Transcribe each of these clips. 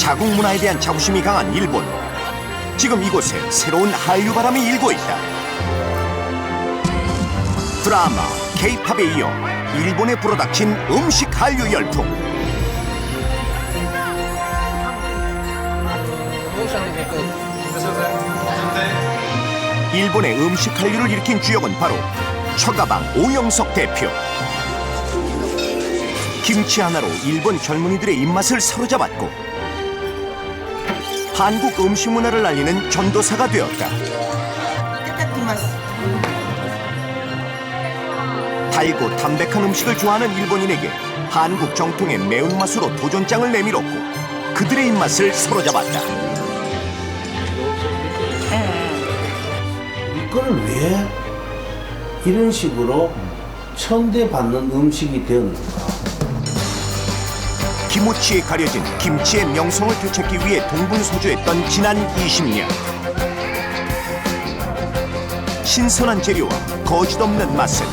자국 문화에 대한 자부심이 강한 일본. 지금 이곳에 새로운 한류 바람이 일고 있다. 드라마, K-팝에 이어 일본에 불어닥친 음식 한류 열풍. 일본의 음식 한류를 일으킨 주역은 바로 처가방 오영석 대표. 김치 하나로 일본 젊은이들의 입맛을 사로잡았고 한국 음식 문화를 알리는 전도사가 되었다. 달고 담백한 음식을 좋아하는 일본인에게 한국 정통의 매운맛으로 도전장을 내밀었고 그들의 입맛을 사로잡았다. 이걸 왜 이런 식으로 천대받는 음식이 되었는가? 기모치에 가려진 김치의 명성을 되찾기 위해 동분서주했던 지난 20년. 신선한 재료와 거짓없는 맛은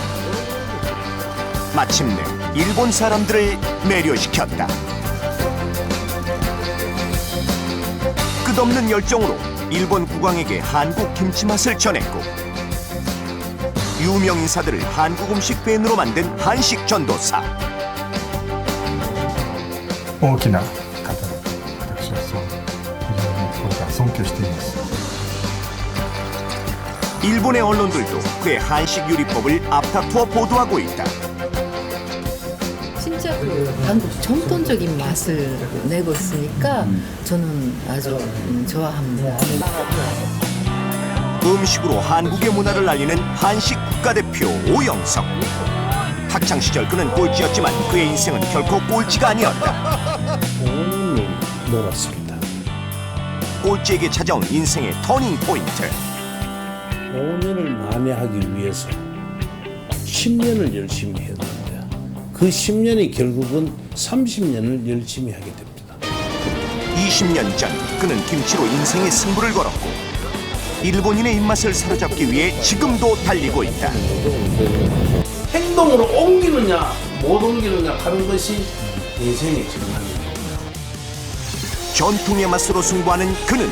마침내 일본 사람들을 매료시켰다. 끝없는 열정으로 일본 국왕에게 한국 김치 맛을 전했고 유명 인사들을 한국 음식 팬으로 만든 한식 전도사. 大きな方だと私はそう非常にこれから尊敬しています。 일본의 언론들도 그의 한식 요리법을 앞다투어 보도하고 있다. 진짜 그 한국 전통적인 맛을 내고 있으니까 저는 아주 좋아합니다. 음식으로 한국의 문화를 알리는 한식 국가대표 오영석. 학창 시절 그는 꼴찌였지만 그의 인생은 결코 꼴찌가 아니었다. 5년을 놀았습니다. 꼴찌에게 찾아온 인생의 터닝 포인트. 5년을 만회하기 위해서 10년을 열심히 했는데 그 10년이 결국은 30년을 열심히 하게 됩니다. 20년 전 그는 김치로 인생의 승부를 걸었고 일본인의 입맛을 사로잡기 위해 지금도 달리고 있다. 행동으로 옮기느냐 못 옮기느냐 하는 것이 인생의 전환입니다. 전통의 맛으로 승부하는 그는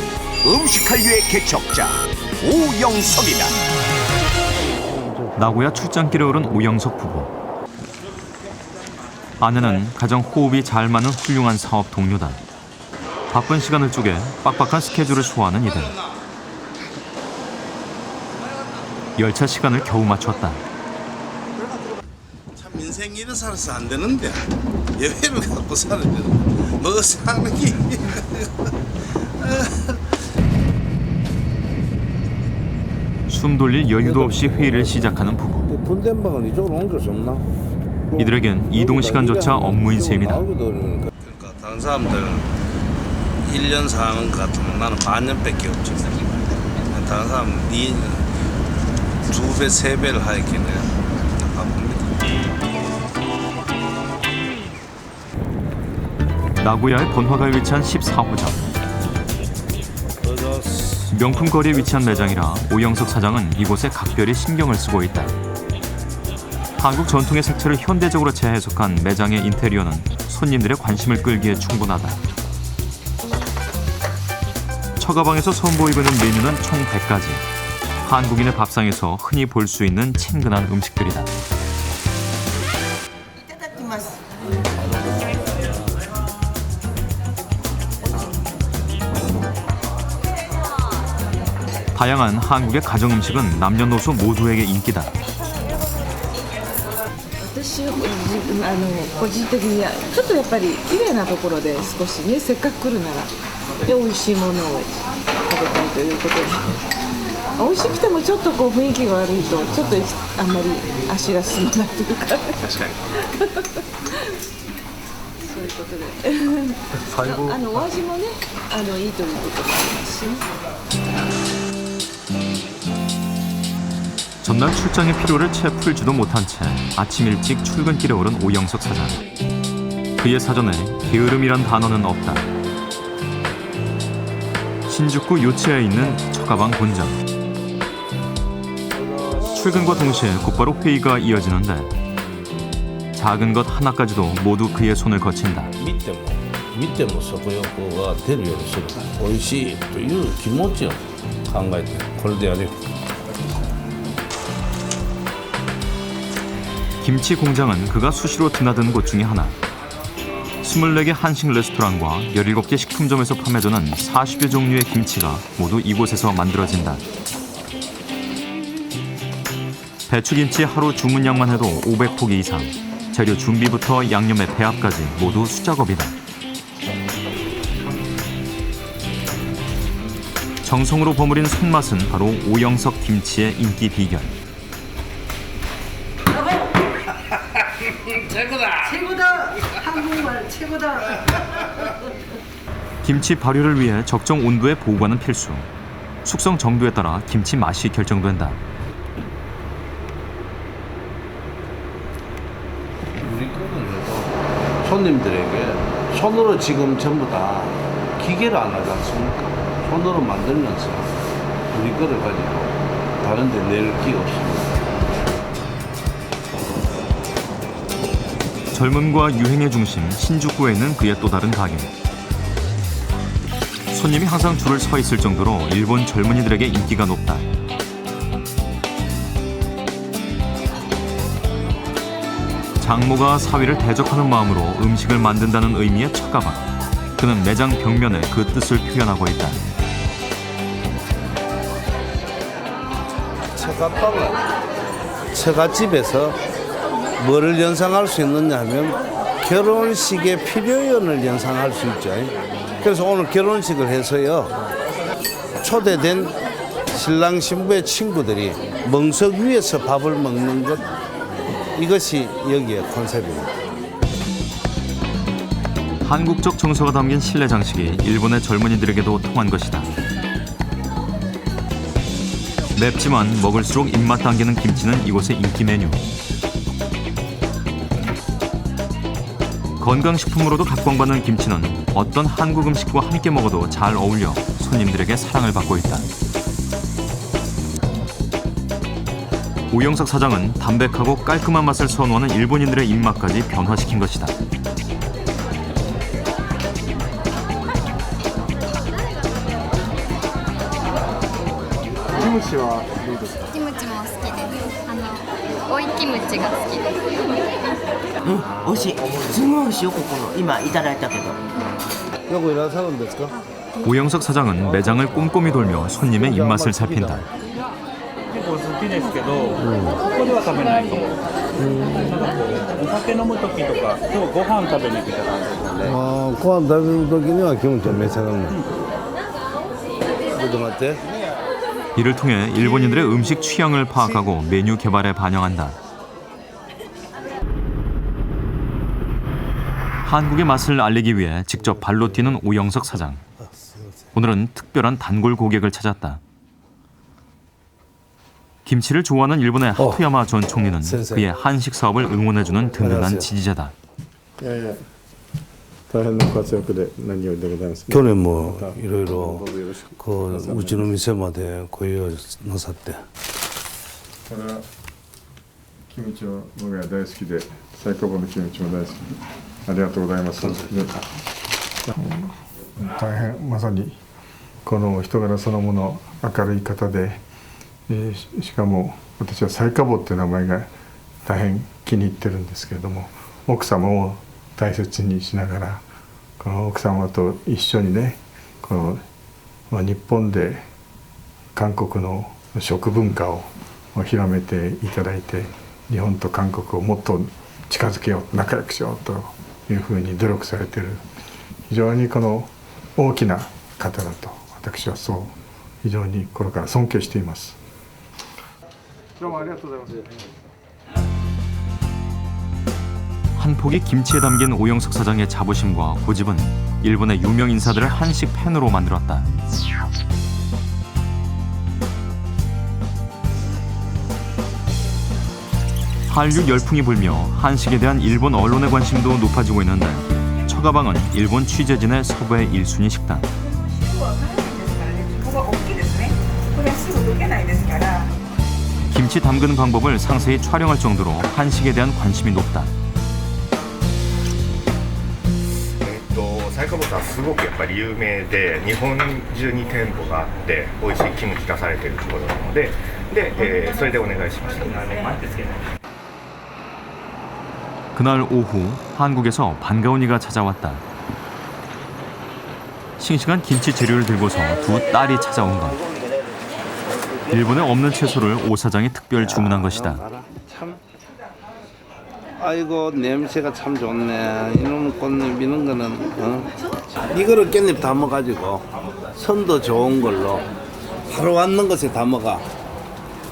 음식 한류의 개척자 오영석이다. 나고야 출장길에 오른 오영석 부부. 아내는 가장 호흡이 잘 맞는 훌륭한 사업 동료다. 바쁜 시간을 쪼개 빡빡한 스케줄을 소화하는 이들. 열차 시간을 겨우 맞췄다. 참 인생 이래 살아서 안 되는데 여유를 갖고 살아야 되는데 뭐 사는 게 숨 돌릴 여유도 없이 회의를 시작하는 부부. 분대방은 이쪽으로 옮길 수 없나? 이들에겐 이동 시간조차 업무인 셈이다. 그러니까 다른 사람들은 1년 사는 것 같으면 나는 반년밖에 없지. 다른 사람은 네 2배, 3배를 하니까 내가 바쁩니다. 나고야의 번화가에 위치한 14호점. 명품 거리에 위치한 매장이라 오영석 사장은 이곳에 각별히 신경을 쓰고 있다. 한국 전통의 색채를 현대적으로 재해석한 매장의 인테리어는 손님들의 관심을 끌기에 충분하다. 처가방에서 선보이고 있는 메뉴는 총 100가지. 한국인의 밥상에서 흔히 볼 수 있는 친근한 음식들이다. 다양한 한국의 가정 음식은 남녀노소 모두에게 인기다. 私個人的にはちょっとやっぱり綺麗なところで少しねせっかく来るならで美味しいものを食べたいということで美味しくてもちょっとこう雰囲気が悪いとちょっとあんまり足が進まないというか確かにそういうことで最後お味もねいいということもありますしね 전날 출장의 피로를 채 풀지도 못한 채 아침 일찍 출근길에 오른 오영석 사장. 그의 사전에 게으름이란 단어는 없다. 신주쿠 요치에 있는 처가방 본점. 출근과 동시에 곧바로 회의가 이어지는데 작은 것 하나까지도 모두 그의 손을 거친다. 밑에 뭐見ても食欲が出るようにする美味しいという気持ちを考えてこれでやれる 김치 공장은 그가 수시로 드나드는 곳 중에 하나. 24개 한식 레스토랑과 17개 식품점에서 판매되는 40여 종류의 김치가 모두 이곳에서 만들어진다. 배추김치 하루 주문량만 해도 500포기 이상. 재료 준비부터 양념의 배합까지 모두 수작업이다. 정성으로 버무린 손맛은 바로 오영석 김치의 인기 비결. 최고다! 한국말 최고다! 김치 발효를 위해 적정 온도에 보관은 필수. 숙성 정도에 따라 김치 맛이 결정된다. 우리 거는 손님들에게 손으로 지금 전부 다 기계를 안 하지 않습니까? 손으로 만들면서 우리 거를 가지고 다른 데 낼 게 없습니다. 젊음과 유행의 중심 신주쿠에 있는 그의 또 다른 가게. 손님이 항상 줄을 서 있을 정도로 일본 젊은이들에게 인기가 높다. 장모가 사위를 대접하는 마음으로 음식을 만든다는 의미의 처가방. 그는 매장 벽면에 그 뜻을 표현하고 있다. 처갓방은 처갓집에서 뭐를 연상할 수 있느냐 하면 결혼식의 필요연을 연상할 수 있죠. 그래서 오늘 결혼식을 해서요. 초대된 신랑 신부의 친구들이 멍석 위에서 밥을 먹는 것 이것이 여기의 컨셉입니다. 한국적 정서가 담긴 실내 장식이 일본의 젊은이들에게도 통한 것이다. 맵지만 먹을수록 입맛 당기는 김치는 이곳의 인기 메뉴. 건강식품으로도 각광받는 김치는 어떤 한국 음식과 함께 먹어도 잘 어울려 손님들에게 사랑을 받고 있다. 오영석 사장은 담백하고 깔끔한 맛을 선호하는 일본인들의 입맛까지 변화시킨 것이다. キムチはどうですか？キムチも好きです。追いキムチが好きです。美味しい。すごい美味しいよここの。今いただいたけど。 여기 일하는 사람ですか? 오영석 사장은 매장을 꼼꼼히 돌며 손님의 입맛을 살핀다. 結構好きですけど、ここでは食べないと思う。なんかこうお酒飲む時とか、今日ご飯食べに来た感じなんで。 ご飯食べる時にはキムチを召し上がるの. ちょっと待って. 이를 통해 일본인들의 음식 취향을 파악하고 메뉴 개발에 반영한다. 한국의 맛을 알리기 위해 직접 발로 뛰는 오영석 사장. 오늘은 특별한 단골 고객을 찾았다. 김치를 좋아하는 일본의 하토야마 전 총리는 그의 한식 사업을 응원해주는 든든한 지지자다. 大変な活躍で何よりでございます。 去年もいろいろうちの店までご用意なさって。これはキムチを僕が大好きで最高峰のキムチも大好きでありがとうございます。大変まさにこの人柄そのもの明るい方で、しかも私は最下坊っていう名前が大変気に入ってるんですけれども、奥様を大切にしながらこの奥様と一緒にねこの、日本で韓国の食文化を広めていただいて日本と韓国をもっと近づけよう仲良くしようというふうに努力されている非常にこの大きな方だと私はそう非常にこれから尊敬しています。どうもありがとうございます。 한 포기 김치에 담긴 오영석 사장의 자부심과 고집은 일본의 유명 인사들을 한식 팬으로 만들었다. 한류 열풍이 불며 한식에 대한 일본 언론의 관심도 높아지고 있는데 처가방은 일본 취재진의 섭외 1순위 식당. 김치 담그는 방법을 상세히 촬영할 정도로 한식에 대한 관심이 높다. イカボスはすごくやっぱり有名で日本中に店舗があって美味しいキムチ出されてるところなのでそれでお願いしました。 그날 오후 한국에서 반가운 이가 찾아왔다. 싱싱한 김치 재료를 들고서 두 딸이 찾아온 것. 일본에 없는 채소를 오 사장이 특별 주문한 것이다. 참, 아이고 냄새가 참 좋네. 이놈 꽃잎 이런 거는 이거를 깻잎 담아가지고 선도 좋은 걸로 하루 왔는 것에 담아가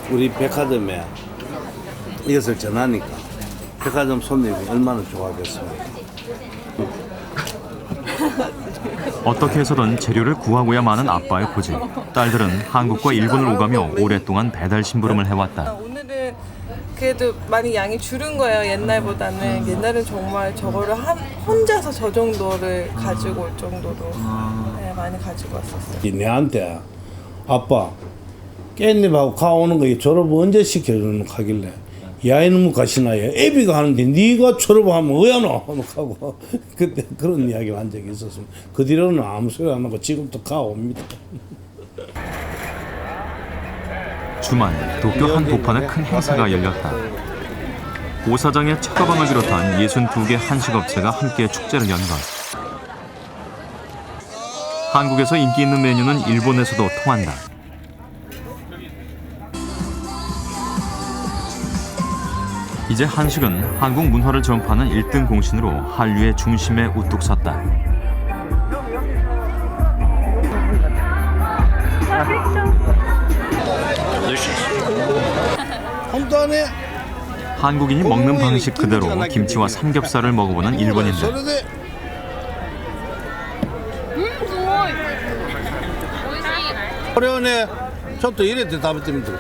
우리 백화점에 이것을 전하니까 백화점 손님이 얼마나 좋아하겠습니까? 어떻게 해서든 재료를 구하고야 마는 아빠의 고집. 딸들은 한국과 일본을 오가며 오랫동안 배달 심부름을 해왔다. 오늘은 그래도 많이 양이 줄은 거예요. 옛날보다는. 옛날은 정말 저거를 혼자서 저 정도를 가지고 올 정도로 네, 많이 가지고 왔었어요. 내한테 아빠 깻잎하고 가오는 거 졸업 언제 시켜주는 하길래 야 이놈의 가시나요? 애비가 하는데 네가 졸업하면 어야노 하고 그때 그런 이야기를 한 적이 있었습니다. 그 뒤로는 아무 소리 안 하고 지금도 가옵니다. 주말 도쿄 한 도판에 큰 행사가 열렸다. 오 사장의 차가방을 비롯한 62개 한식업체가 함께 축제를 연 것. 한국에서 인기 있는 메뉴는 일본에서도 통한다. 이제 한식은 한국 문화를 전파하는 1등 공신으로 한류의 중심에 우뚝 섰다. 한국인이 먹는 방식 그대로 김치와 삼겹살을 먹어보는 일본인들. 어려운에 저도 이랬대 답했답니다.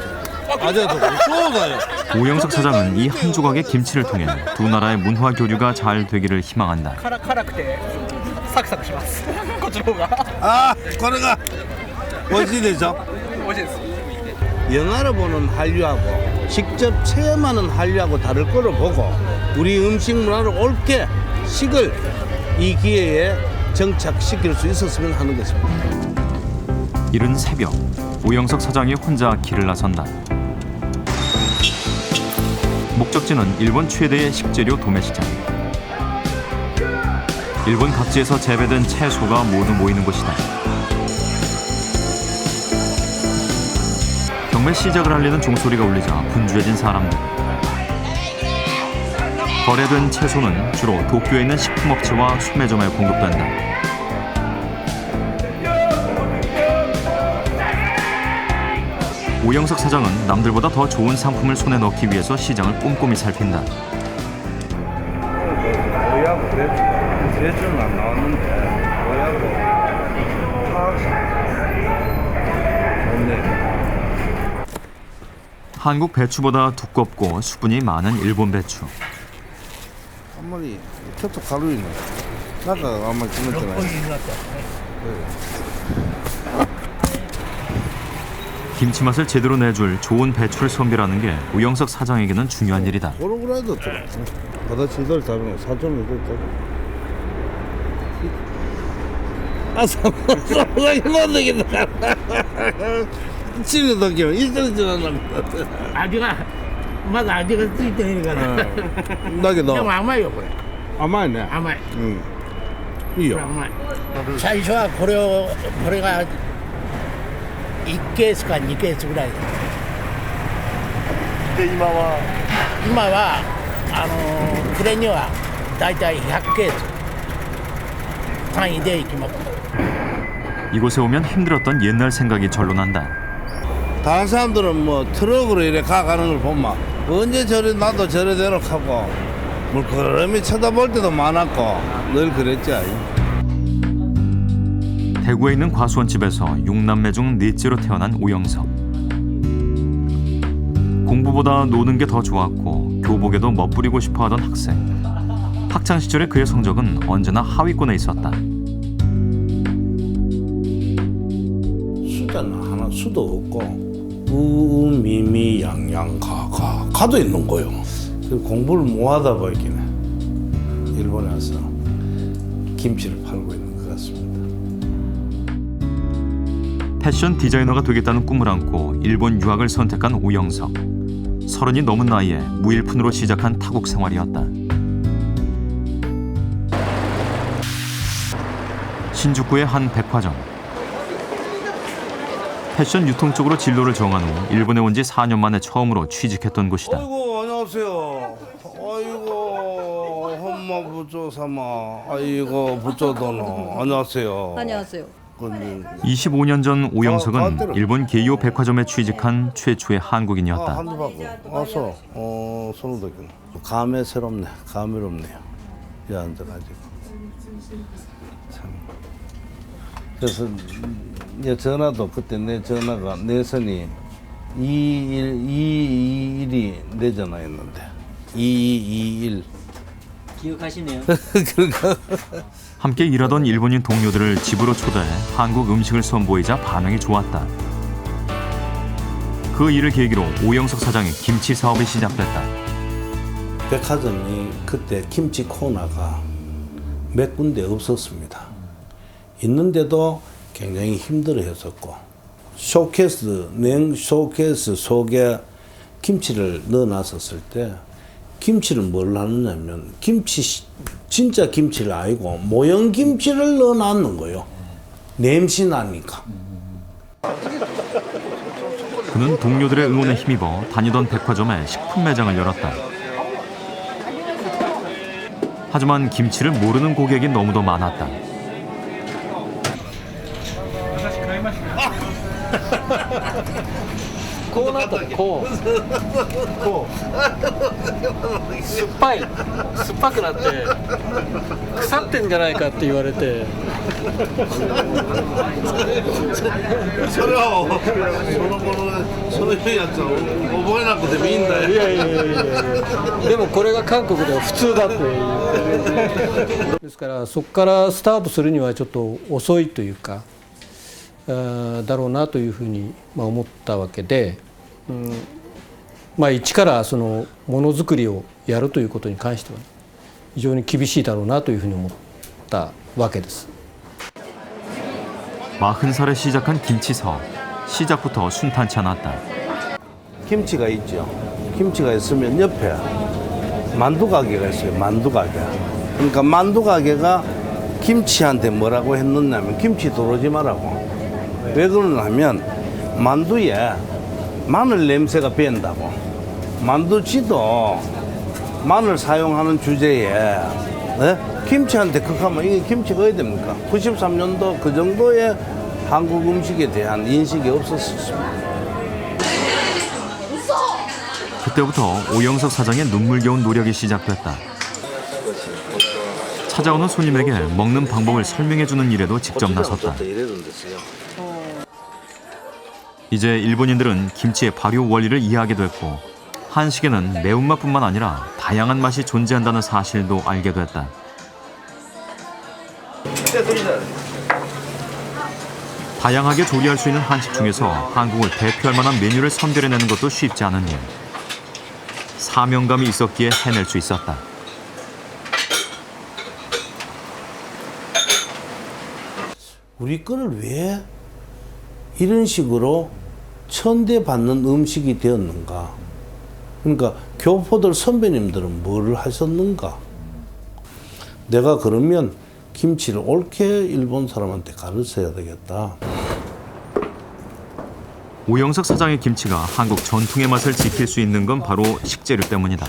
오영석 사장은 이 한 조각의 김치를 통해 두 나라의 문화 교류가 잘 되기를 희망한다. 아, 거래가 멋지대죠. 영화를 보는 한류하고 직접 체험하는 한류하고 다를 거로 보고 우리 음식 문화를 옳게 식을 이 기회에 정착시킬 수 있었으면 하는 것입니다. 이른 새벽, 오영석 사장이 혼자 길을 나선다. 목적지는 일본 최대의 식재료 도매시장. 일본 각지에서 재배된 채소가 모두 모이는 곳이다. 경매 시작을 알리는 종소리가 울리자 분주해진 사람들. 거래된 채소는 주로 도쿄에 있는 식품업체와 소매점에 공급된다. 오영석 사장은 남들보다 더 좋은 상품을 손에 넣기 위해서 시장을 꼼꼼히 살핀다. 오야고 대주는 안 나왔는데 오야고 좋네. 한국 배추보다 두껍고 수분이 많은 일본 배추. 아무리 저도 가루이네. 나가 아마 지났잖아요. 김치 맛을 제대로 내줄 좋은 배추를 선별하는 게 오영석 사장에게는 중요한 일이다. 고루고루해도 들어. 바다 제대로 잡으면 4,000원 됐다. 아, 사장님 못 되겠다. 치는 동기면 일단 지나갑니다. 아직은 맞아 아직은 쓰이더니까 나게 너. 좀甘いよこれ 甘いね. 甘い. 응. 이요. 甘い. 最初はこれが1ケースか2ケースぐらいで今は暮れにはだいたい100ケース単位で行きます. 이곳에 오면 힘들었던 옛날 생각이 절로 난다. 다른 사람들은 뭐 트럭으로 이래 가가는 걸 보면 언제 저래 나도 저래대로 하고 물끄러미 쳐다볼 때도 많았고 늘 그랬지. 대구에 있는 과수원집에서 6남매 중 넷째로 태어난 오영석. 공부보다 노는 게 더 좋았고 교복에도 멋부리고 싶어하던 학생. 학창 시절의 그의 성적은 언제나 하위권에 있었다. 수자는 하나 수도 없고 우미미 양양 가도 있는 거요. 공부를 못 하다 보니까 일본에 와서 김치를 팔고 있는 것 패션 디자이너가 되겠다는 꿈을 안고 일본 유학을 선택한 오영석. 30이 넘은 나이에 무일푼으로 시작한 타국 생활이었다. 신주쿠의 한 백화점. 패션 유통 쪽으로 진로를 정한 후 일본에 온 지 4년 만에 처음으로 취직했던 곳이다. 아이고 안녕하세요. 아이고 엄마 부조사마. 아이고 부조도노. 안녕하세요. 안녕하세요. 25년 전 오영석은 일본 게이오 백화점에 취직한 최초의 한국인이었다. 한두 바퀴 와서 손을 감회스럽네. 감회롭네요. 이 앉아가지고 참. 그래서 내 전화도 그때 내 전화가 내선이 2221이 내 전화였는데 2221 기억하시네요. 그러니까 함께 일하던 일본인 동료들을 집으로 초대해 한국 음식을 선보이자 반응이 좋았다. 그 일을 계기로 오영석 사장의 김치 사업이 시작됐다. 백화점이 그때 김치 코너가 몇 군데 없었습니다. 있는데도 굉장히 힘들어했었고 냉 쇼케이스 속에 김치를 넣어놨었을 때 김치를 뭘 하느냐면 진짜 김치를 아니고 모형 김치를 넣어놨는 거예요. 냄새 나니까. 그는 동료들의 응원에 힘입어 다니던 백화점에 식품 매장을 열었다. 하지만 김치를 모르는 고객이 너무도 많았다.こうなったらこう酸っぱい酸っぱくなって腐ってんじゃないかって言われてそれはそのやつは覚えなくてもいいんだよ。いやでもこれが韓国では普通だって言ってですからそこからスタートするにはちょっと遅いというかだろうなというふうに思ったわけで、一からそのものづくりをやるということに関しては非常に厳しいだろうなというふうに思ったわけです。 40살에 시작한 김치 사업. 시작부터 순탄치 않았다. 김치가 있죠. 김치가 있으면 옆에 만두 가게가 있어요. 만두 가게. 그러니까 만두 가게가 김치한테 뭐라고 했느냐면 김치 들어오지 말라고. 왜 그러냐면 만두에 마늘 냄새가 배인다고. 만두지도 마늘 사용하는 주제에 김치한테 극하면 이게 김치가 어디 됩니까? 93년도 그 정도의 한국 음식에 대한 인식이 없었습니다. 그때부터 오영석 사장의 눈물겨운 노력이 시작됐다. 찾아오는 손님에게 먹는 방법을 설명해주는 일에도 직접 나섰다. 이제 일본인들은 김치의 발효 원리를 이해하게 됐고 한식에는 매운맛뿐만 아니라 다양한 맛이 존재한다는 사실도 알게 됐다. 다양하게 조리할 수 있는 한식 중에서 한국을 대표할 만한 메뉴를 선별해내는 것도 쉽지 않은 일. 사명감이 있었기에 해낼 수 있었다. 우리 거를 왜 이런 식으로 천대받는 음식이 되었는가? 그러니까 교포들 선배님들은 뭘 하셨는가? 내가 그러면 김치를 옳게 일본 사람한테 가르쳐야 되겠다. 오영석 사장의 김치가 한국 전통의 맛을 지킬 수 있는 건 바로 식재료 때문이다.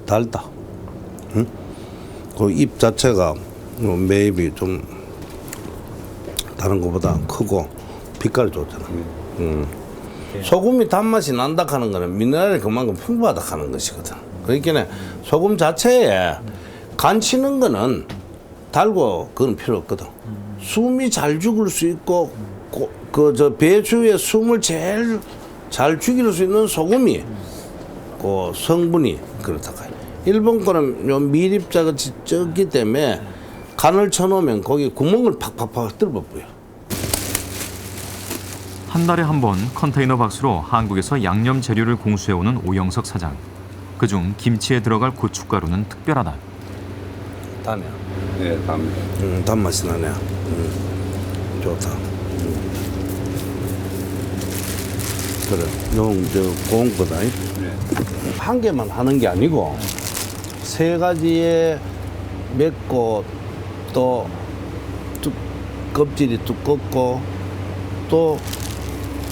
달다. 응? 그 잎 자체가 매입이 좀 다른 것보다 크고 빛깔이 좋잖아. 소금이 단맛이 난다 하는 거는 미네랄이 그만큼 풍부하다 하는 것이거든. 그러니까 소금 자체에 간 치는 거는 달고 그건 필요 없거든. 숨이 잘 죽을 수 있고 그 배추의 숨을 제일 잘 죽일 수 있는 소금이 그 성분이 그렇다고 해요. 일본 거는 요 밀입자가 적기 때문에 간을 쳐놓으면 거기 구멍을 팍팍팍 뚫어버려요. 한 달에 한 번 컨테이너 박스로 한국에서 양념 재료를 공수해오는 오영석 사장. 그중 김치에 들어갈 고춧가루는 특별하다. 다네. 네, 답니다. 단맛이 나네. 좋다. 그래. 고운 거다. 한 개만 하는 게 아니고 세 가지의 맵고 또 껍질이 두껍고 또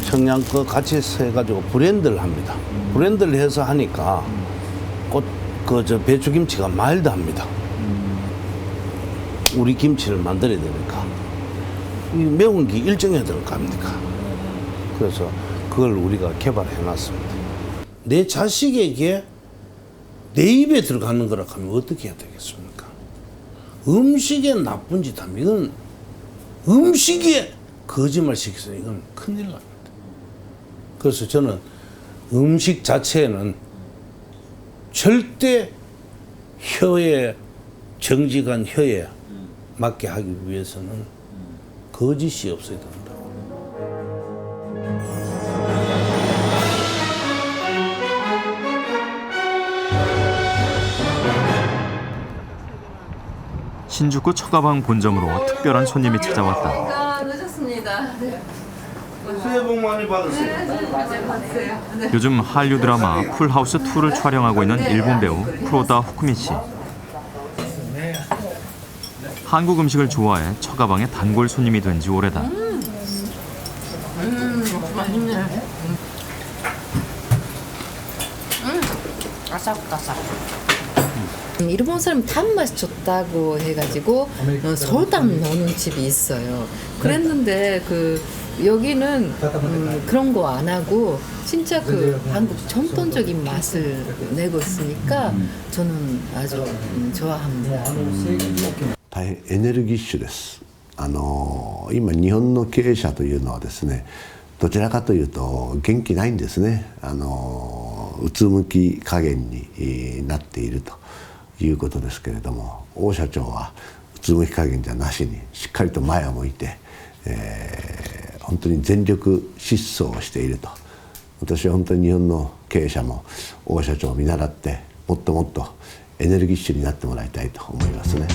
청양고 같이 해가지고 브랜드를 합니다. 브랜드를 해서 하니까 저 배추김치가 마일드합니다. 우리 김치를 만들어야 되니까 이 매운 게 일정해야 될 거 아닙니까? 그래서 그걸 우리가 개발해 놨습니다. 내 자식에게 내 입에 들어가는 거라 하면 어떻게 해야 되겠습니까? 음식에 나쁜 짓 하면 이건 음식에 거짓말 시켜서 이건 큰일 납니다. 그래서 저는 음식 자체에는 절대 혀에 정직한 혀에 맞게 하기 위해서는 거짓이 없어야 된다. 신주쿠 처가방 본점으로 특별한 손님이 찾아왔다. 아, 늦었습니다. 새해 복 많이 받으세요. 받으세요. 요즘 한류 드라마 풀하우스 2를 촬영하고 있는 일본 배우 쿠로다 후쿠미 씨. 한국 음식을 좋아해 처가방에 단골 손님이 된 지 오래다. 맛있네. 아삭아삭. 일본 사람 단맛이 좋다고 해가지고 설탕 넣는 집이 있어요. 그랬는데 여기는 그런 거 안 하고 진짜 한국 전통적인 맛을 내고 있으니까 저는 아주 좋아합니다. 大変エネルギッシュです。今日本の経営者というのはですね、どちらかというと元気ないんですね。うつむき加減になっているということですけれども、王社長はうつむき加減じゃなしにしっかりと前を向いて、本当に全力疾走をしていると。私は本当に日本の経営者も王社長を見習ってもっともっとエネルギッシュになってもらいたいと思いますね。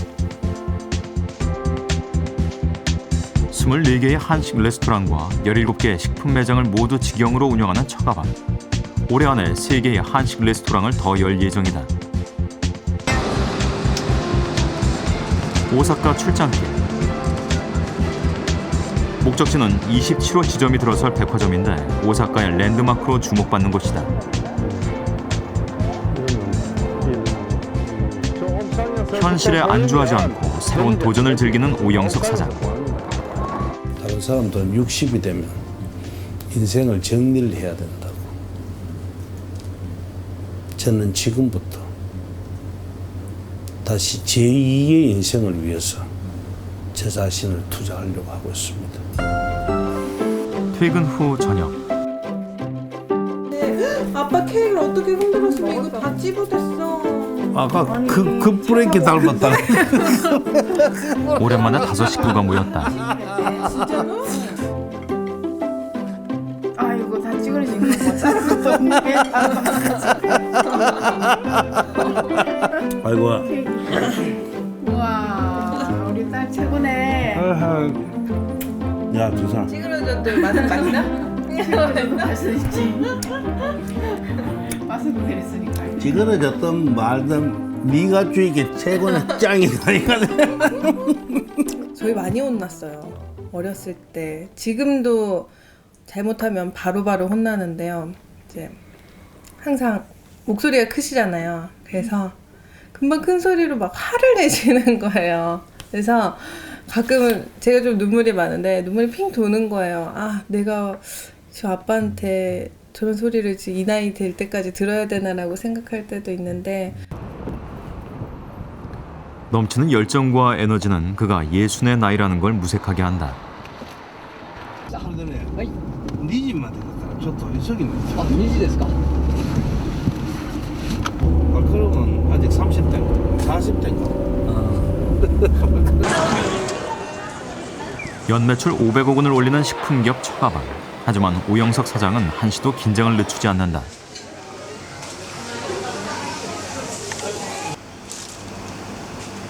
24개의 한식 레스토랑과 17개의 식품 매장을 모두 직영으로 운영하는 처가방. 올해 안에 3개의 한식 레스토랑을 더 열 예정이다. 오사카 출장길. 목적지는 27호 지점이 들어설 백화점인데 오사카의 랜드마크로 주목받는 곳이다. 현실에 안주하지 않고 새로운 도전을 즐기는 오영석 사장. 다른 사람들은 60이 되면 인생을 정리를 해야 된다고. 저는 지금부터 다시 제2의 인생을 위해서 제 자신을 투자하려고 하고 있습니다. 퇴근 후 저녁. 아빠 케이크를 어떻게 흔들었으면 이거 다 찝어댔어. 아까 그 브레이크 닮았다. 오랜만에 5 식구가 모였다. 진짜로? 아이고 다 찌그러진 거 뭐 다른 것도 없네. 아이고. 우와 우리 딸 최고네. 야, 두 사람. 찌그러졌더니 맛은 맛있나? 맛은 있지. 맛은 그랬으니까. 찌그러졌던 말든 네가 주이게 최고는 짱이다. 저희 많이 혼났어요. 어렸을 때. 지금도 잘못하면 바로바로 혼나는데요. 이제 항상 목소리가 크시잖아요. 그래서 금방 큰 소리로 막 화를 내시는 거예요. 그래서 가끔은 제가 좀 눈물이 많은데 눈물이 핑 도는 거예요. 아, 내가 저 아빠한테 저런 소리를 이 나이 될 때까지 들어야 되나라고 생각할 때도 있는데 넘치는 열정과 에너지는 그가 60의 나이라는 걸 무색하게 한다. 네 집만 되겠다. 저도 저기 있네. 아, 2時ですか? 그러면 아직 30대인가 40대인가. 연매출 500억 원을 올리는 식품기업 처가방. 하지만 오영석 사장은 한시도 긴장을 늦추지 않는다.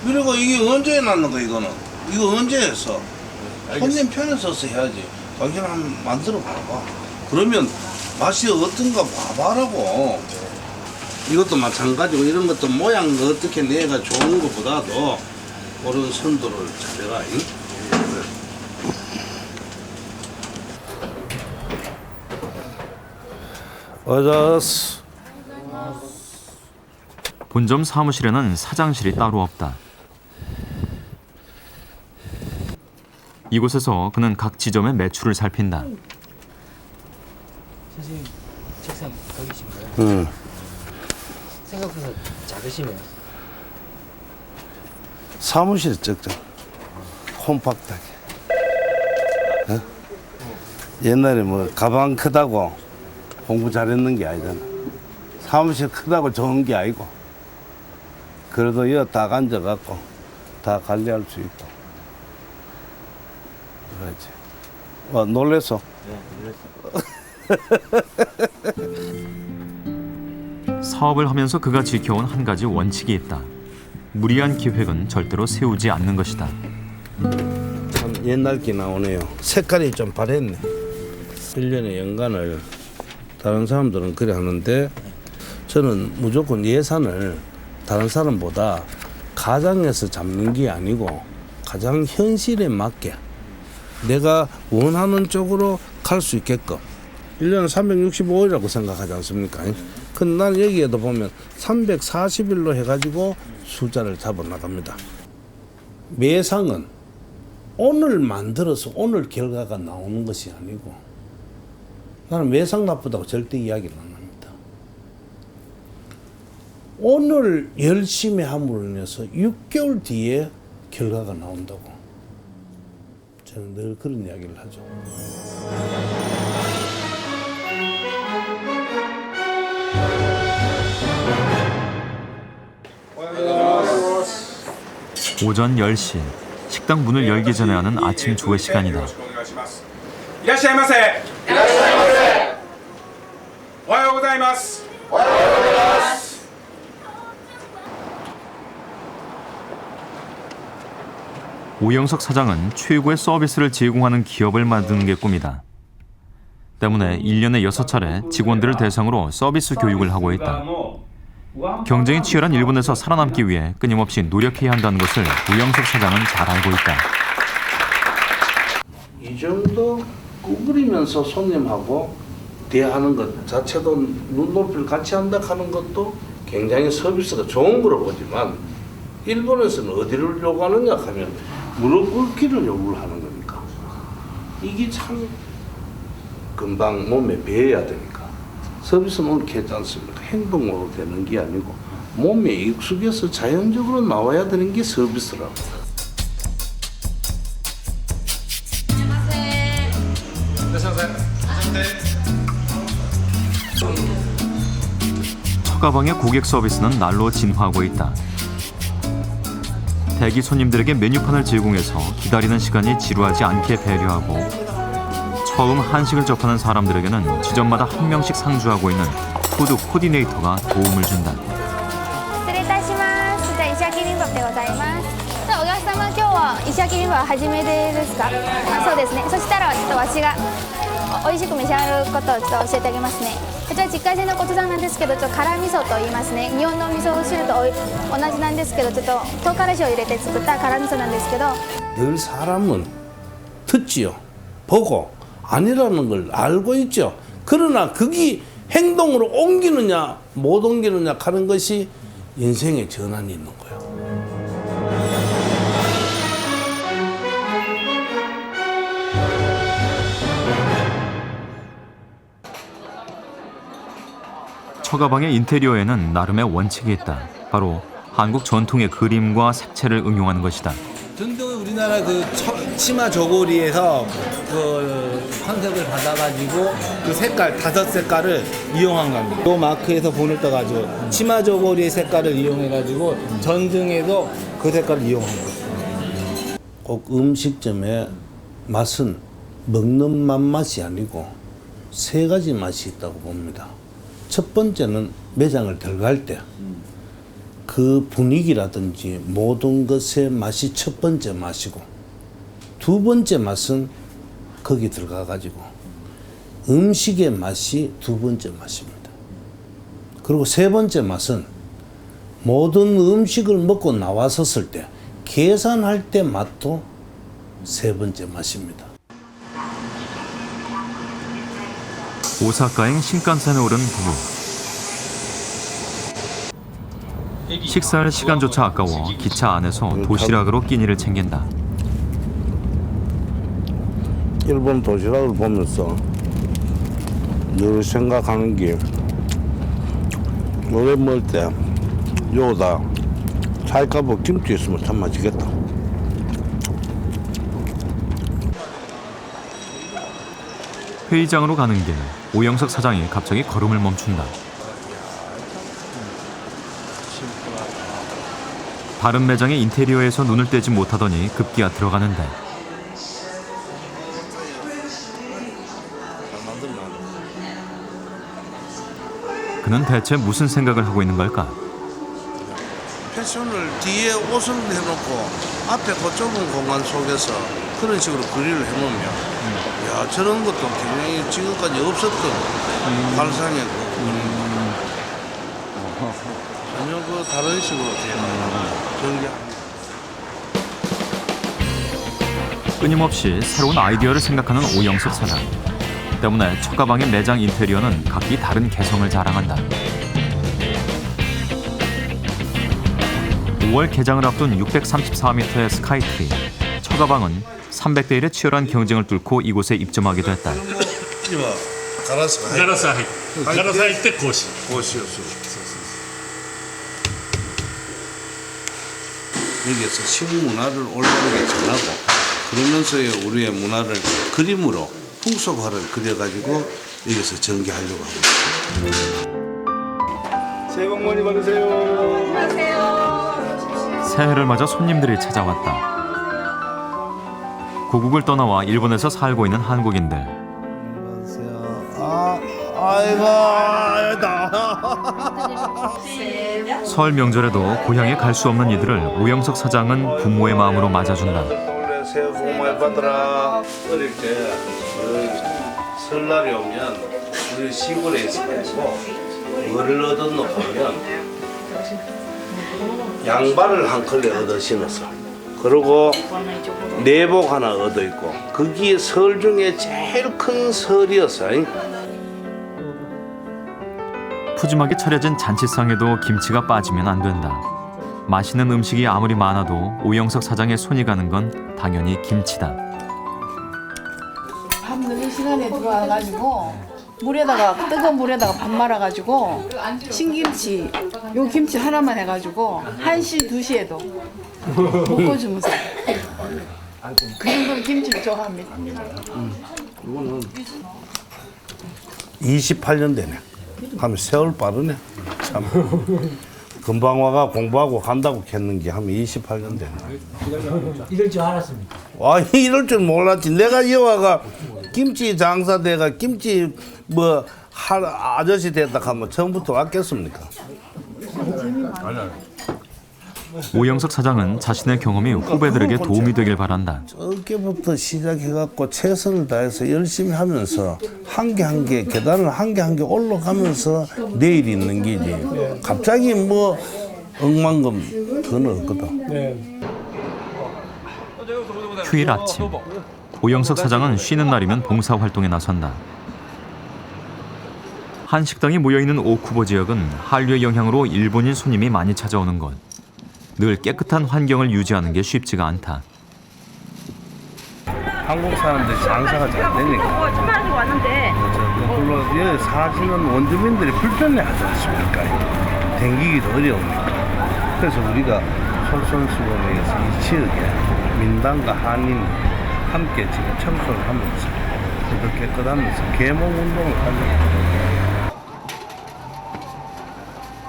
그리고 이게 언제 났는 거 이거는? 이거 언제 했어? 손님 편에 서서 해야지. 당신 한번 만들어 봐봐. 그러면 맛이 어떤가 봐봐라고. 이것도 마찬가지고 이런 것도 모양 어떻게 내가 좋은 것보다도 그런 선도를 잘해라. 잉? 어자스. 본점 사무실에는 사장실이 따로 없다. 이곳에서 그는 각 지점의 매출을 살핀다. 선생님 책상 거기신가요? 응. 생각보다 작으시네요. 사무실이 적죠. 콤팍하게. 어? 옛날에 뭐 가방 크다고 공부 잘했는 게 아니잖아. 사무실 크다고 좋은 게 아니고. 그래도 여기 딱 앉아갖고 다 관리할 수 있고. 그렇지. 와, 놀랬어? 네, 놀랬어. 사업을 하면서 그가 지켜온 한 가지 원칙이 있다. 무리한 계획은 절대로 세우지 않는 것이다. 참 옛날 게 나오네요. 색깔이 좀 바랬네. 1년의 연간을 다른 사람들은 그래 하는데 저는 무조건 예산을 다른 사람보다 가장에서 잡는 게 아니고 가장 현실에 맞게 내가 원하는 쪽으로 갈 수 있게끔 1년에 365일이라고 생각하지 않습니까? 근데 난 여기에도 보면 340일로 해가지고 숫자를 잡아나갑니다. 매상은 오늘 만들어서 오늘 결과가 나오는 것이 아니고 나는 매상 나쁘다고 절대 이야기를 안 합니다. 오늘 열심히 함으로 인해서 6개월 뒤에 결과가 나온다고 저는 늘 그런 이야기를 하죠. 오전 10시 식당 문을 열기 전에 하는 아침 조회 시간이다. いらっしゃいませ。いらっしゃいませ。おはようございます。おはようございます。 오영석 사장은 최고의 서비스를 제공하는 기업을 만드는 게 꿈이다. 때문에 1년에 6차례 직원들을 대상으로 서비스 교육을 하고 있다. 경쟁이 치열한 일본에서 살아남기 위해 끊임없이 노력해야 한다는 것을 오영석 사장은 잘 알고 있다. 이 정도 구부리면서 손님하고 대하는 것 자체도 눈높이를 같이 한다 하는 것도 굉장히 서비스가 좋은 거로 보지만 일본에서는 어디를 요구하느냐 하면 무릎 꿇기를 요구를 하는 거니까 이게 참 금방 몸에 배어야 되니까 서비스는 오늘 하지 않습니까? 행동으로 되는 게 아니고 몸에 익숙해서 자연적으로 나와야 되는 게 서비스라고. 처가방의 고객 서비스는 날로 진화하고 있다. 대기 손님들에게 메뉴판을 제공해서 기다리는 시간이 지루하지 않게 배려하고 처음 한식을 접하는 사람들에게는 지점마다 한 명씩 상주하고 있는 푸드 코디네이터가 도움을 준다. 失礼いたします。じゃあ石焼きビビンバでございます。じゃあお客様今日は石焼きビビンバ初めてですか？あ、そうですね。そしたらちょっとわしが美味しく召し上がることをちょっと教えてあげますね。こちら自家製のコチュジャンなんですけど、ちょっと辛味噌と言いますね。日本の味噌汁と同じなんですけど、ちょっと唐辛子を入れて作った辛味噌なんですけど。 늘 사람은 듣지요. 보고 아니라는 걸 알고 있죠. 그러나 그게 행동으로 옮기느냐 못 옮기느냐 하는 것이 인생의 전환이 있는 거예요. 처가방의 인테리어에는 나름의 원칙이 있다. 바로 한국 전통의 그림과 색채를 응용하는 것이다. 전통의 우리나라 그 치마 저고리에서 그 컨셉을 받아가지고 그 색깔 5색깔을 이용한 겁니다. 이 마크에서 본을 떠가지고 치마 저고리의 색깔을 이용해가지고 전등에도 그 색깔을 이용한 거예요. 꼭 음식점의 맛은 먹는 맛이 아니고 3가지 맛이 있다고 봅니다. 첫 번째는 매장을 들어갈 때 그 분위기라든지 모든 것의 맛이 첫 번째 맛이고 두 번째 맛은 거기 들어가 가지고 음식의 맛이 두 번째 맛입니다. 그리고 세 번째 맛은 모든 음식을 먹고 나왔었을 때 계산할 때 맛도 세 번째 맛입니다. 오사카행 신칸센에 오른 부부. 식사할 시간조차 아까워 기차 안에서 도시락으로 끼니를 챙긴다. 일본 도시락을 보면서 늘 생각하는 게 노래 먹을 때 요다 찰까보 김치 있으면 참 맛있겠다. 회의장으로 가는 길, 오영석 사장이 갑자기 걸음을 멈춘다. 다른 매장의 인테리어에서 눈을 떼지 못하더니 급기야 들어가는데 그는 대체 무슨 생각을 하고 있는 걸까? 패션을 뒤에 옷을 해놓고 앞에 그 좁은 공간 속에서 그런 식으로 그릴을 해놓으면 야 저런 것도 굉장히 지금까지 없었던 발상의 그 그림입니다. 전혀 그 다른 식으로 전개. 끊임없이 새로운 아이디어를 생각하는 오영석 사장. 때문에 첫가방의 매장 인테리어는 각기 다른 개성을 자랑한다. 5월 개장을 앞둔 634m의 스카이트리. 첫가방은 300대 1의 치열한 경쟁을 뚫고 이곳에 입점하게 됐다. 가라사 할 때 고시였어요. 여기에서 식문화를 올바르게 전하고 그러면서 우리의 문화를 그림으로 풍속화를 그려가지고 여기서 전개하려고 하고 있습니다. 새해 복 많이 받으세요. 안녕하세요. 새해를 맞아 손님들이 찾아왔다. 고국을 떠나와 일본에서 살고 있는 한국인들. 설 명절에도 고향에 갈 수 없는 이들을 오영석 사장은 부모의 마음으로 맞아준다. 새해 복 많이 받으라. 어릴 때 설날이 오면 우리 시골에 있어가지고 뭐를 얻었노 하면 양발을 한 컬레 얻어 신었어. 그리고 내복 하나 얻어 있고 거기에 설 중에 제일 큰 설이었어. 푸짐하게 차려진 잔치상에도 김치가 빠지면 안 된다. 맛있는 음식이 아무리 많아도 오영석 사장의 손이 가는 건 당연히 김치다. 밥 늦은 시간에 들어와가지고 물에다가 뜨거운 물에다가 밥 말아가지고 신김치 요 김치 하나만 해가지고 1시 2시에도 볶아주면서 그 정도로 김치를 좋아합니다. 이거는 28년 되네. 하면 세월 빠르네. 참. 금방 와가 공부하고 간다고 했는 게 하면 28년 되네. 이럴 줄 알았습니다. 와, 이럴 줄 몰랐지. 내가 여와가 김치 장사대가 김치 뭐 아저씨 됐다 하면 처음부터 왔겠습니까? 오영석 사장은 자신의 경험이 후배들에게 도움이 되길 바란다. 어깨부터 시작해갖고 최선을 다해서 열심히 하면서 한 개 한 개 계단을 한 개 한 개 올라가면서 내일 있는 게지. 갑자기 뭐 억만금 그건 없거든. 휴일 아침, 오영석 사장은 쉬는 날이면 봉사활동에 나선다. 한 식당이 모여있는 오쿠보 지역은 한류의 영향으로 일본인 손님이 많이 찾아오는 곳. 늘 깨끗한 환경을 유지하는 게 쉽지가 않다. 한국 사람들이 장사가 잘 되니까 주말에 왔는데 물론 여기 사시는 원주민들이 불편해 하지 않습니까? 댕기기도 어려우니까. 그래서 우리가 솔선수범해서 이 지역에 민당과 한인 함께 지금 청소를 하면서 더 깨끗하면서 계몽 운동을 하려고.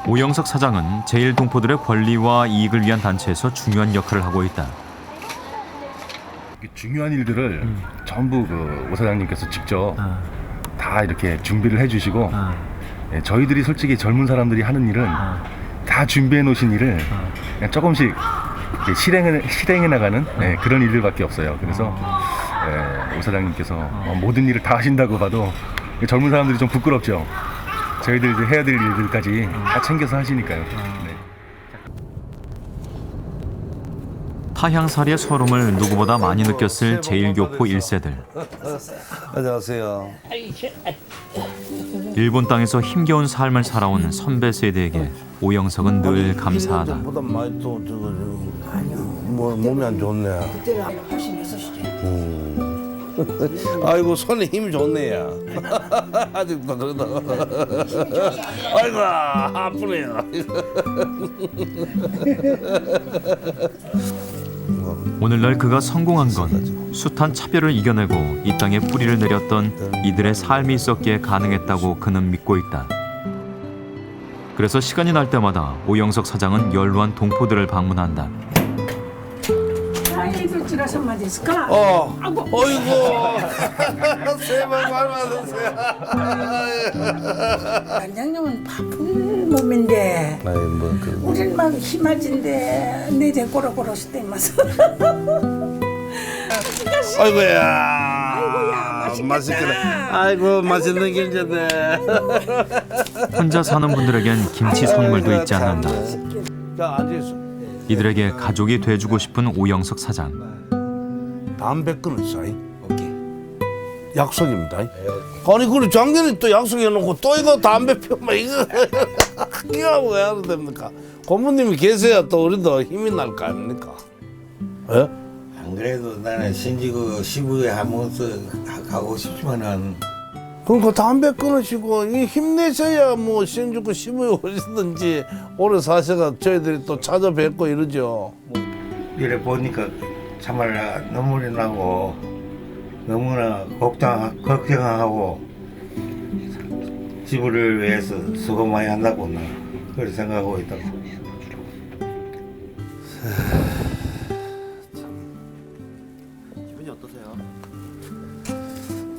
오영석 사장은 제1동포들의 권리와 이익을 위한 단체에서 중요한 역할을 하고 있다. 중요한 일들을 전부 그 오 사장님께서 직접 다 이렇게 준비를 해주시고 예, 저희들이 솔직히 젊은 사람들이 하는 일은 다 준비해 놓으신 일을 그냥 조금씩 실행해 나가는 그런 일들밖에 없어요. 그래서 오 사장님께서 모든 일을 다 하신다고 봐도 젊은 사람들이 좀 부끄럽죠. 저희들 이제 해야 될 일들까지 다 챙겨서 하시니까요. 네. 타향살이의 서름을 누구보다 많이 느꼈을 제1교포 1세들. 안녕하세요. 일본 땅에서 힘겨운 삶을 살아온 선배 세대에게 오영석은 늘 감사하다. 보다 많이 또 몸이 안 좋네. 그때는 86이지. 아이고 손에 힘이 좋네요. 아직도 그러다. 아이고 아프네요. 오늘날 그가 성공한 건 숱한 차별을 이겨내고 이 땅에 뿌리를 내렸던 이들의 삶이 있었기에 가능했다고 그는 믿고 있다. 그래서 시간이 날 때마다 오영석 사장은 연루한 동포들을 방문한다. 어이구 새해 복 많이 받으세요. 단장님은 바쁜 몸인데 우리는 막 힘아진데 내 대꼬로 걸었을 때 맞아. 아이고야 맛있겠다. 아이고 맛있는 김치네. 혼자 사는 분들에겐 김치 선물도 잊지 않는다. 자 앉으세요. 이들에게 가족이 돼주고 싶은 오영석 사장. 담배 끊으세요. 약속입니다. 아니 그래 작년에 또 약속해놓고 또 이거 담배 피우면 이거 이거 왜 하는 됩니까? 고모님이 계셔야 또 우리도 힘이 날 거 아닙니까? 예? 안 그래도 나는 신지구 시부에 한 번씩 가고 싶지만은 그러니까 담배 끊으시고 힘내셔야 뭐 신주구 시부에 오시든지 오래 사셔가 저희들이 또 찾아뵙고 이러죠. 이래 보니까 정말 눈물이 나고 너무나 걱정하고 지부를 위해서 수고 많이 한다고 나 그렇게 생각하고 있다고. 기분이 어떠세요?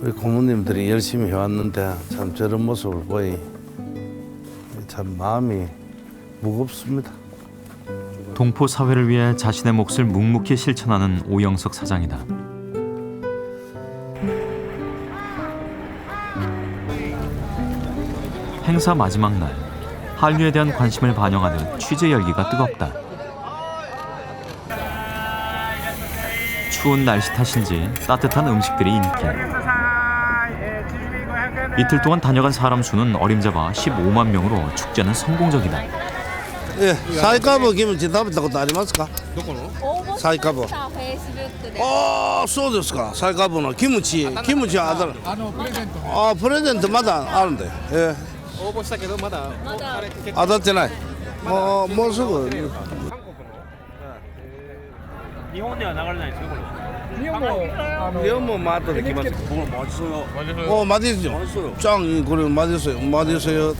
우리 고모님들이 열심히 해왔는데 참 저런 모습을 보니 참 마음이 무겁습니다. 동포 사회를 위해 자신의 몫을 묵묵히 실천하는 오영석 사장이다. 행사 마지막 날, 한류에 대한 관심을 반영하듯 취재 열기가 뜨겁다. 추운 날씨 탓인지 따뜻한 음식들이 인기. 이틀 동안 다녀간 사람 수는 어림잡아 15만 명으로 축제는 성공적이다. 예, 사이카보 김치食べたことありますか？どこの？サイカボ。ああ、そうですか。サイカボのキムチはある。プレゼント。ああ、プレゼントまだあるんで。応募したけどまだ当たってない。もうすぐ。日本では流れないですよこれ。日本も後で来ます。맛있어요. 맛있어요. 짱, 그래 맛있어요. 맛있어요.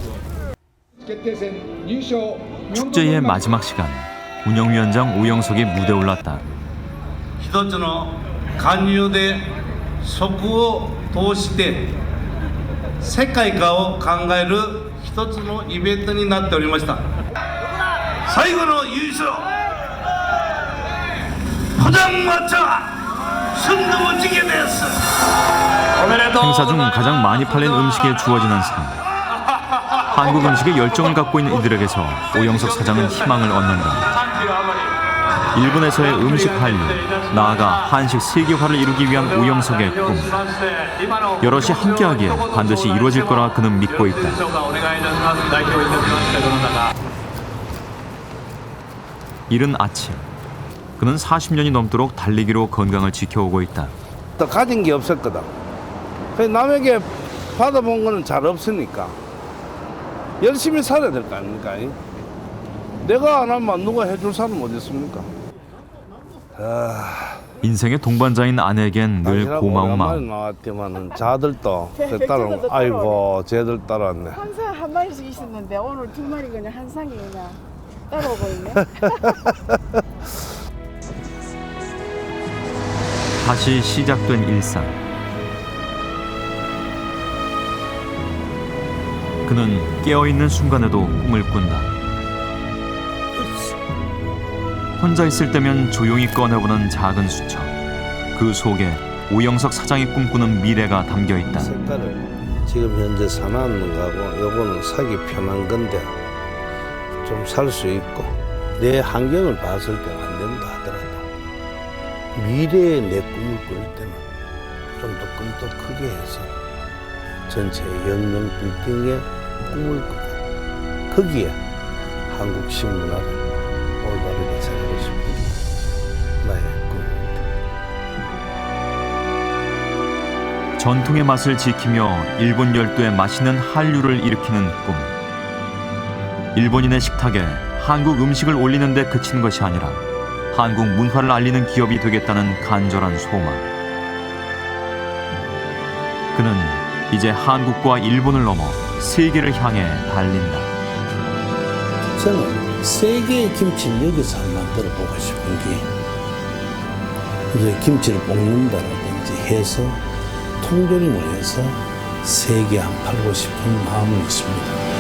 축제의 마지막 시간, 운영위원장 오영석이 무대에 올랐다. 一つの勧誘で食を通して世界化を考える一つのイベントになっておりました。最後の優勝、포장마차 순두부찌개です. 행사 중 가장 많이 팔린 음식에 주어지는 상. 한국 음식에 열정을 갖고 있는 이들에게서 오영석 사장은 희망을 얻는다. 일본에서의 음식 한류, 나아가 한식 세계화를 이루기 위한 오영석의 꿈. 여럿이 함께하기에 반드시 이루어질 거라 그는 믿고 있다. 이른 아침, 그는 40년이 넘도록 달리기로 건강을 지켜오고 있다. 또 가진 게 없었거든. 남에게 받아본 거는 잘 없으니까 열심히 살아야 될 거 아닙니까? 내가 안 하면 누가 해줄 사람 어디 있습니까? 인생의 동반자인 아내에겐 늘 고마운 마음. 나왔지만은 자들도 제 딸은 아이고 쟤들 따라왔네. 항상 한 마리씩 있었는데 오늘 두 마리 그냥 한 상에 그냥 따라오고 있네. 다시 시작된 일상. 그는 깨어있는 순간에도 꿈을 꾼다. 혼자 있을 때면 조용히 꺼내보는 작은 수첩. 그 속에 오영석 사장이 꿈꾸는 미래가 담겨있다. 색깔을 지금 현재 사놨는 거하고 요거는 사기 편한 건데 좀 살 수 있고 내 환경을 봤을 때 안 된다 하더라도 미래의 내 꿈을 꿀 때는 좀 더 꿈도 크게 해서 전체 영영 빌딩의 꿈을 꾸고 거기에 한국 식문화를 올바르게 잘하고 싶은 게 나의 꿈입니다. 전통의 맛을 지키며 일본 열도의 맛있는 한류를 일으키는 꿈. 일본인의 식탁에 한국 음식을 올리는 데 그친 것이 아니라 한국 문화를 알리는 기업이 되겠다는 간절한 소망. 그는 이제 한국과 일본을 넘어 세계를 향해 달린다. 저는 세계의 김치를 여기서 만들어 보고 싶은 게 이제 김치를 볶는다라든지 해서 통조림을 해서 세계에 안 팔고 싶은 마음은 있습니다.